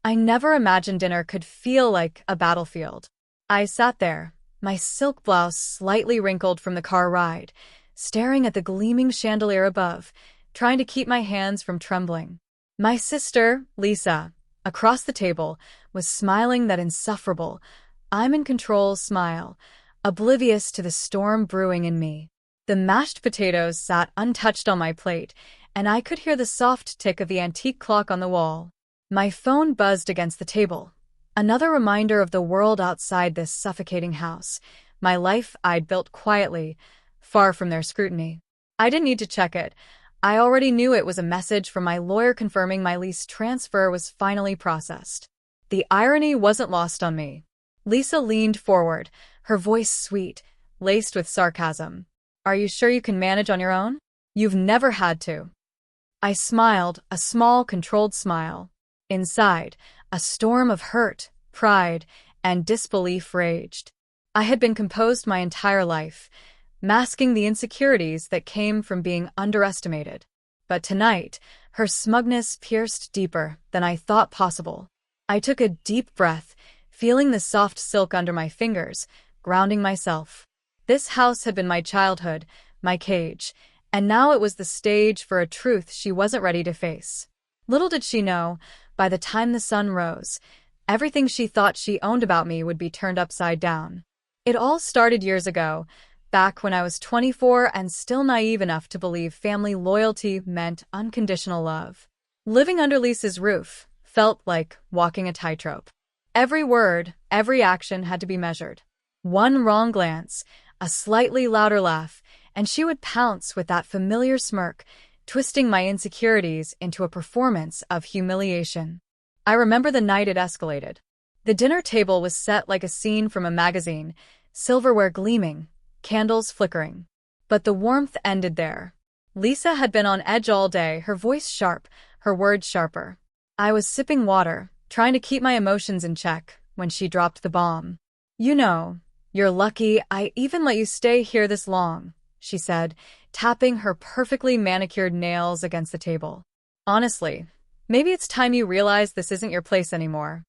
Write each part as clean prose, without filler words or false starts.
I never imagined dinner could feel like a battlefield. I sat there, my silk blouse slightly wrinkled from the car ride, staring at the gleaming chandelier above, trying to keep my hands from trembling. My sister, Lisa, across the table, was smiling that insufferable, I'm in control smile, oblivious to the storm brewing in me. The mashed potatoes sat untouched on my plate, and I could hear the soft tick of the antique clock on the wall. My phone buzzed against the table. Another reminder of the world outside this suffocating house, my life I'd built quietly, far from their scrutiny. I didn't need to check it. I already knew it was a message from my lawyer confirming my lease transfer was finally processed. The irony wasn't lost on me. Lisa leaned forward, her voice sweet, laced with sarcasm. Are you sure you can manage on your own? You've never had to. I smiled, a small, controlled smile. Inside, a storm of hurt, pride, and disbelief raged. I had been composed my entire life, masking the insecurities that came from being underestimated. But tonight, her smugness pierced deeper than I thought possible. I took a deep breath, feeling the soft silk under my fingers, grounding myself. This house had been my childhood, my cage, and now it was the stage for a truth she wasn't ready to face. Little did she know, by the time the sun rose, everything she thought she owned about me would be turned upside down. It all started years ago, back when I was 24 and still naive enough to believe family loyalty meant unconditional love. Living under Lisa's roof felt like walking a tightrope. Every word, every action had to be measured. One wrong glance, a slightly louder laugh, and she would pounce with that familiar smirk, twisting my insecurities into a performance of humiliation. I remember the night it escalated. The dinner table was set like a scene from a magazine, silverware gleaming, candles flickering. But the warmth ended there. Lisa had been on edge all day, her voice sharp, her words sharper. I was sipping water, trying to keep my emotions in check, when she dropped the bomb. You know, you're lucky I even let you stay here this long, she said, tapping her perfectly manicured nails against the table. Honestly, maybe it's time you realize this isn't your place anymore.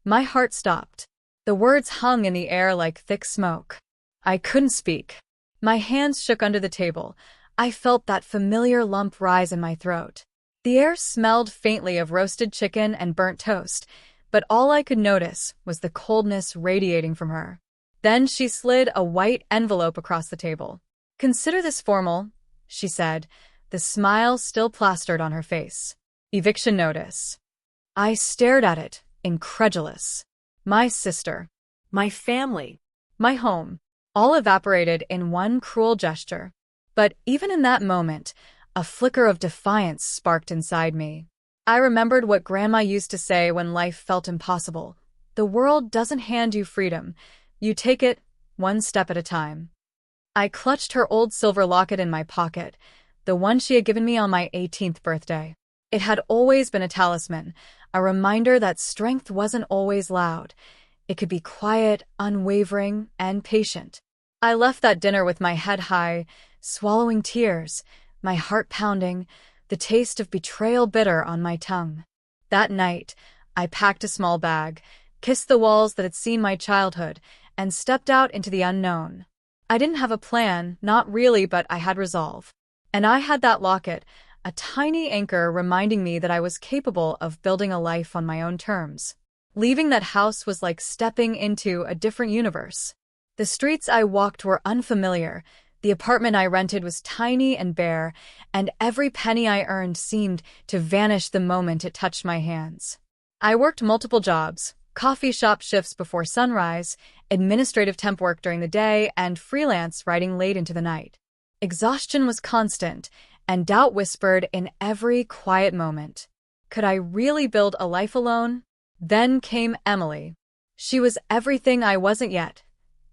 My heart stopped. The words hung in the air like thick smoke. I couldn't speak. My hands shook under the table. I felt that familiar lump rise in my throat. The air smelled faintly of roasted chicken and burnt toast, but all I could notice was the coldness radiating from her. Then she slid a white envelope across the table. Consider this formal, she said, the smile still plastered on her face. Eviction notice. I stared at it, incredulous. My sister, my family, my home, all evaporated in one cruel gesture. But even in that moment, a flicker of defiance sparked inside me. I remembered what Grandma used to say when life felt impossible. The world doesn't hand you freedom. You take it, one step at a time. I clutched her old silver locket in my pocket, the one she had given me on my 18th birthday. It had always been a talisman, a reminder that strength wasn't always loud. It could be quiet, unwavering, and patient. I left that dinner with my head high, swallowing tears, my heart pounding, the taste of betrayal bitter on my tongue. That night, I packed a small bag, kissed the walls that had seen my childhood, and stepped out into the unknown. I didn't have a plan, not really, but I had resolve. And I had that locket, a tiny anchor reminding me that I was capable of building a life on my own terms. Leaving that house was like stepping into a different universe. The streets I walked were unfamiliar, the apartment I rented was tiny and bare, and every penny I earned seemed to vanish the moment it touched my hands. I worked multiple jobs, coffee shop shifts before sunrise, administrative temp work during the day, and freelance writing late into the night. Exhaustion was constant, and doubt whispered in every quiet moment. Could I really build a life alone? Then came Emily. She was everything I wasn't yet.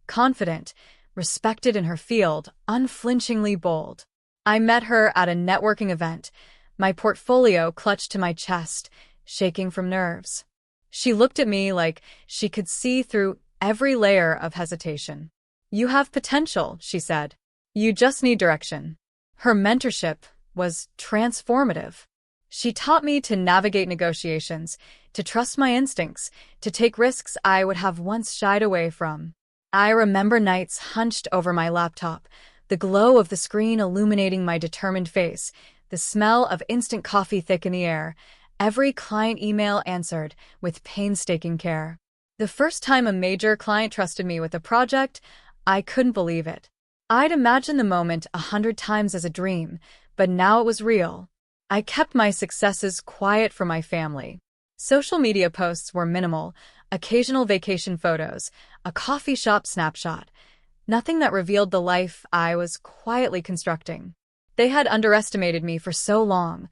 Confident, respected in her field, unflinchingly bold. I met her at a networking event, my portfolio clutched to my chest, shaking from nerves. She looked at me like she could see through every layer of hesitation. You have potential, she said. You just need direction. Her mentorship was transformative. She taught me to navigate negotiations, to trust my instincts, to take risks I would have once shied away from. I remember nights hunched over my laptop, the glow of the screen illuminating my determined face, the smell of instant coffee thick in the air, every client email answered with painstaking care. The first time a major client trusted me with a project, I couldn't believe it. I'd imagined the moment 100 times as a dream, but now it was real. I kept my successes quiet from my family. Social media posts were minimal, occasional vacation photos, a coffee shop snapshot, nothing that revealed the life I was quietly constructing. They had underestimated me for so long.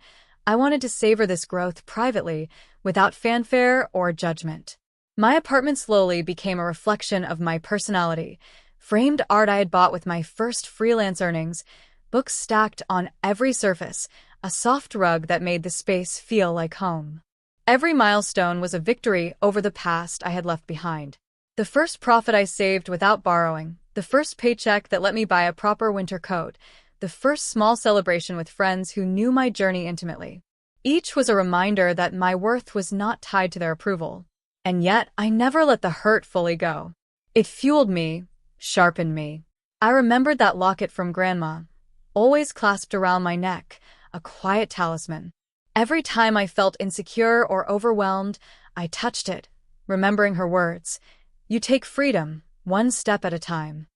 I wanted to savor this growth privately, without fanfare or judgment. My apartment slowly became a reflection of my personality. Framed art I had bought with my first freelance earnings, books stacked on every surface, a soft rug that made the space feel like home. Every milestone was a victory over the past I had left behind. The first profit I saved without borrowing, the first paycheck that let me buy a proper winter coat, the first small celebration with friends who knew my journey intimately. Each was a reminder that my worth was not tied to their approval. And yet, I never let the hurt fully go. It fueled me, sharpened me. I remembered that locket from Grandma, always clasped around my neck, a quiet talisman. Every time I felt insecure or overwhelmed, I touched it, remembering her words, "You take freedom, one step at a time."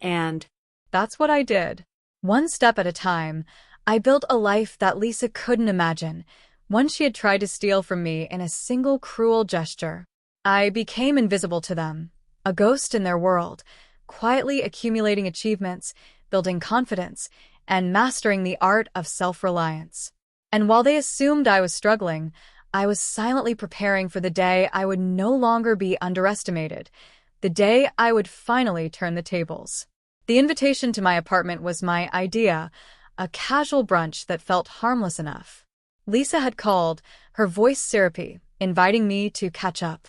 And that's what I did. One step at a time, I built a life that Lisa couldn't imagine, one she had tried to steal from me in a single cruel gesture. I became invisible to them, a ghost in their world, quietly accumulating achievements, building confidence, and mastering the art of self-reliance. And while they assumed I was struggling, I was silently preparing for the day I would no longer be underestimated, the day I would finally turn the tables. The invitation to my apartment was my idea, a casual brunch that felt harmless enough. Lisa had called, her voice syrupy, inviting me to catch up.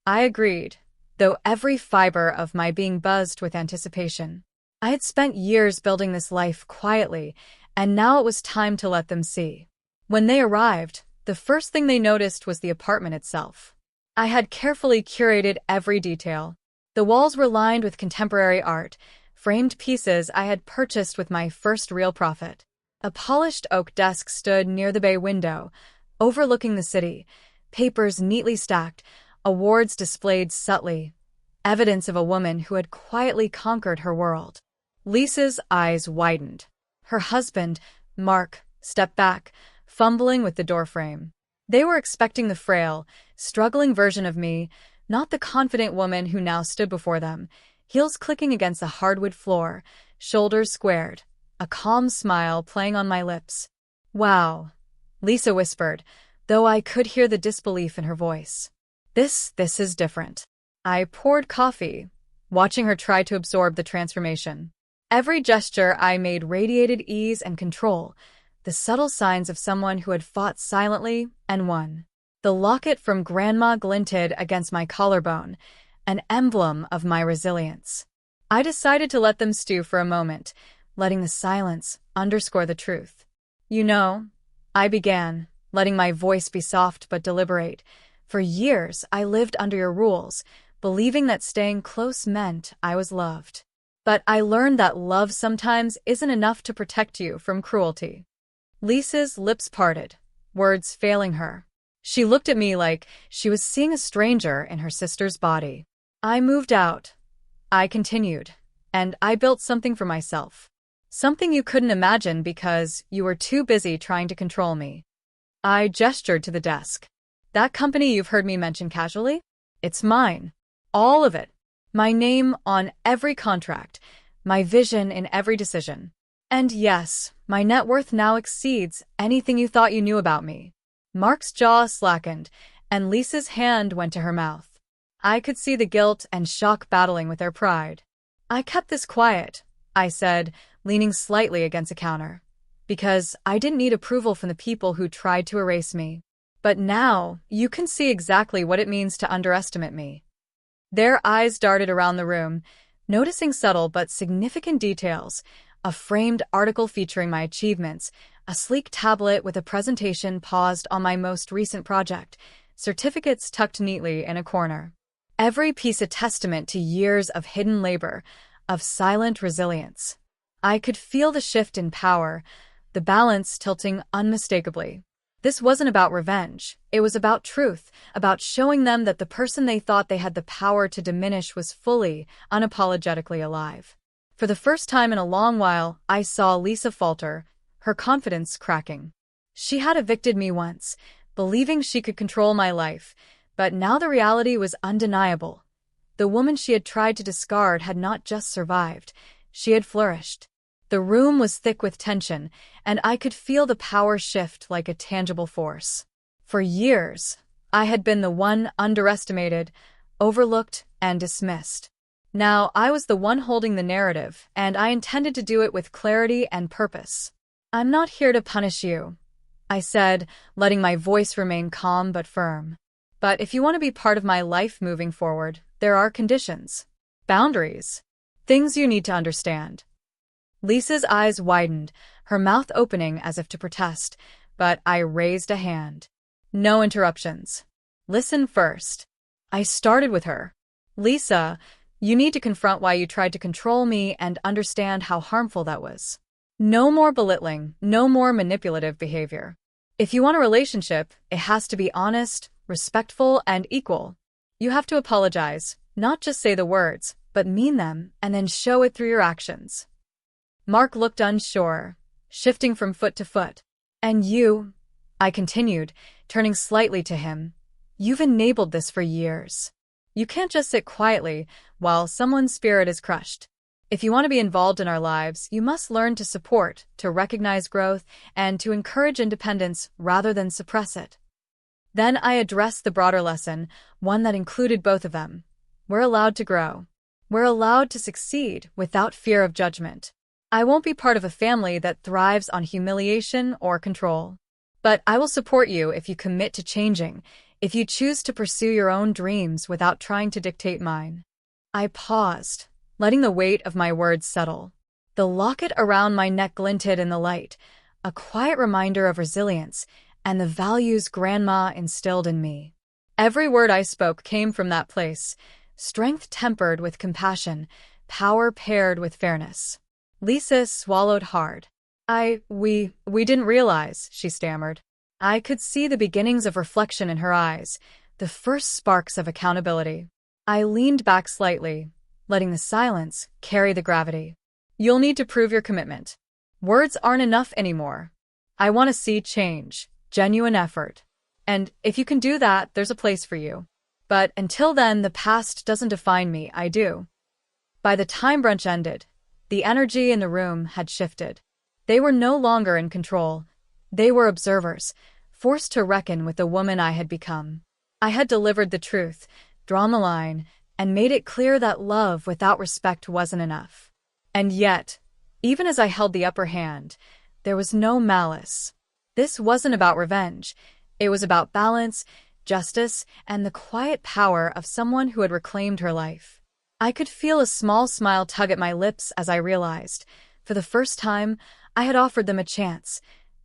I agreed, though every fiber of my being buzzed with anticipation. I had spent years building this life quietly, and now it was time to let them see. When they arrived, the first thing they noticed was the apartment itself. I had carefully curated every detail. The walls were lined with contemporary art, framed pieces I had purchased with my first real profit. A polished oak desk stood near the bay window, overlooking the city, papers neatly stacked, awards displayed subtly, evidence of a woman who had quietly conquered her world. Lisa's eyes widened. Her husband, Mark, stepped back, fumbling with the doorframe. They were expecting the frail, struggling version of me, not the confident woman who now stood before them, heels clicking against the hardwood floor, shoulders squared, a calm smile playing on my lips. "Wow," Lisa whispered, though I could hear the disbelief in her voice. This is different." I poured coffee, watching her try to absorb the transformation. Every gesture I made radiated ease and control, the subtle signs of someone who had fought silently and won. The locket from Grandma glinted against my collarbone, an emblem of my resilience. I decided to let them stew for a moment, letting the silence underscore the truth. "You know," I began, letting my voice be soft but deliberate, "for years I lived under your rules, believing that staying close meant I was loved. But I learned that love sometimes isn't enough to protect you from cruelty." Lisa's lips parted, words failing her. She looked at me like she was seeing a stranger in her sister's body. "I moved out," I continued, "and I built something for myself. Something you couldn't imagine because you were too busy trying to control me." I gestured to the desk. "That company you've heard me mention casually? It's mine. All of it. My name on every contract, my vision in every decision. And yes, my net worth now exceeds anything you thought you knew about me." Mark's jaw slackened, and Lisa's hand went to her mouth. I could see the guilt and shock battling with their pride. "I kept this quiet," I said, leaning slightly against a counter, "because I didn't need approval from the people who tried to erase me. But now, you can see exactly what it means to underestimate me." Their eyes darted around the room, noticing subtle but significant details, a framed article featuring my achievements, a sleek tablet with a presentation paused on my most recent project, certificates tucked neatly in a corner. Every piece a testament to years of hidden labor, of silent resilience. I could feel the shift in power, the balance tilting unmistakably. This wasn't about revenge. It was about truth, about showing them that the person they thought they had the power to diminish was fully, unapologetically alive. For the first time in a long while, I saw Lisa falter, her confidence cracking. She had evicted me once, believing she could control my life, but now the reality was undeniable. The woman she had tried to discard had not just survived, she had flourished. The room was thick with tension, and I could feel the power shift like a tangible force. For years, I had been the one underestimated, overlooked, and dismissed. Now I was the one holding the narrative, and I intended to do it with clarity and purpose. "I'm not here to punish you," I said, letting my voice remain calm but firm. "But if you want to be part of my life moving forward, there are conditions. Boundaries. Things you need to understand." Lisa's eyes widened, her mouth opening as if to protest, but I raised a hand. "No interruptions. Listen first." I started with her. "Lisa, you need to confront why you tried to control me and understand how harmful that was. No more belittling, no more manipulative behavior. If you want a relationship, it has to be honest, respectful, and equal. You have to apologize, not just say the words, but mean them, and then show it through your actions." Mark looked unsure, shifting from foot to foot. "And you," I continued, turning slightly to him, "you've enabled this for years. You can't just sit quietly while someone's spirit is crushed. If you want to be involved in our lives, you must learn to support, to recognize growth, and to encourage independence rather than suppress it." Then I addressed the broader lesson, one that included both of them. We're allowed to grow. We're allowed to succeed without fear of judgment. I won't be part of a family that thrives on humiliation or control. But I will support you if you commit to changing, if you choose to pursue your own dreams without trying to dictate mine. I paused, letting the weight of my words settle. The locket around my neck glinted in the light, a quiet reminder of resilience and the values Grandma instilled in me. Every word I spoke came from that place, strength tempered with compassion, power paired with fairness. Lisa swallowed hard. We didn't realize," she stammered. I could see the beginnings of reflection in her eyes, the first sparks of accountability. I leaned back slightly, letting the silence carry the gravity. "You'll need to prove your commitment. Words aren't enough anymore. I want to see change, genuine effort. And if you can do that, there's a place for you. But until then, the past doesn't define me, I do." By the time brunch ended, the energy in the room had shifted. They were no longer in control. They were observers, forced to reckon with the woman I had become. I had delivered the truth, drawn the line, and made it clear that love without respect wasn't enough. And yet, even as I held the upper hand, there was no malice. This wasn't about revenge. It was about balance, justice, and the quiet power of someone who had reclaimed her life. I could feel a small smile tug at my lips as I realized, for the first time, I had offered them a chance,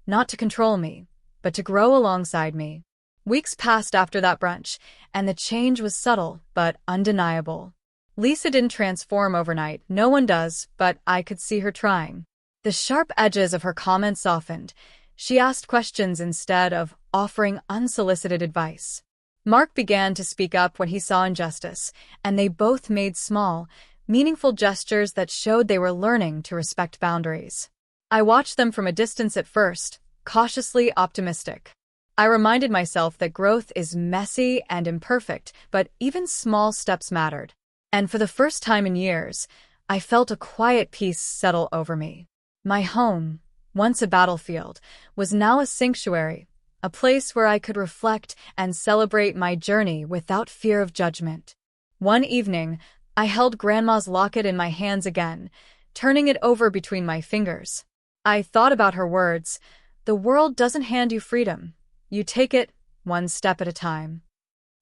not to control me, but to grow alongside me. Weeks passed after that brunch, and the change was subtle but undeniable. Lisa didn't transform overnight, no one does, but I could see her trying. The sharp edges of her comments softened. She asked questions instead of offering unsolicited advice. Mark began to speak up when he saw injustice, and they both made small, meaningful gestures that showed they were learning to respect boundaries. I watched them from a distance at first, cautiously optimistic. I reminded myself that growth is messy and imperfect, but even small steps mattered. And for the first time in years, I felt a quiet peace settle over me. My home, once a battlefield, was now a sanctuary, a place where I could reflect and celebrate my journey without fear of judgment. One evening, I held Grandma's locket in my hands again, turning it over between my fingers. I thought about her words, "The world doesn't hand you freedom. You take it, one step at a time."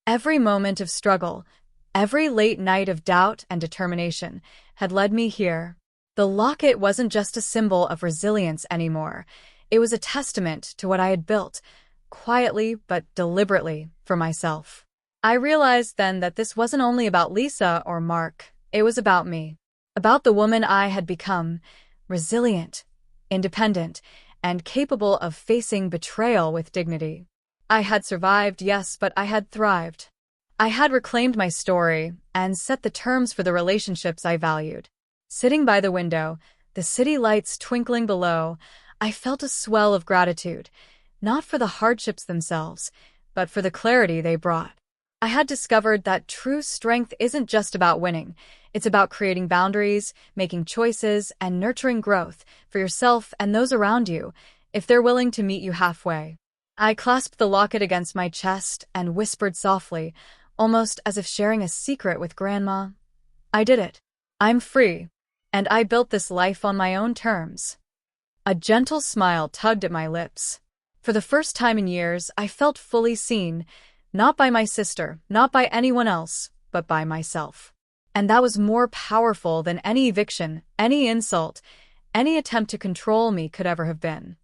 Every moment of struggle, every late night of doubt and determination had led me here. The locket wasn't just a symbol of resilience anymore. It was a testament to what I had built, quietly but deliberately, for myself. I realized then that this wasn't only about Lisa or Mark, it was about me. About the woman I had become, resilient, independent, and capable of facing betrayal with dignity. I had survived, yes, but I had thrived. I had reclaimed my story and set the terms for the relationships I valued. Sitting by the window, the city lights twinkling below, I felt a swell of gratitude, not for the hardships themselves, but for the clarity they brought. I had discovered that true strength isn't just about winning. It's about creating boundaries, making choices, and nurturing growth for yourself and those around you, if they're willing to meet you halfway. I clasped the locket against my chest and whispered softly, almost as if sharing a secret with Grandma. I did it. I'm free. And I built this life on my own terms. A gentle smile tugged at my lips. For the first time in years, I felt fully seen, not by my sister, not by anyone else, but by myself. And that was more powerful than any eviction, any insult, any attempt to control me could ever have been.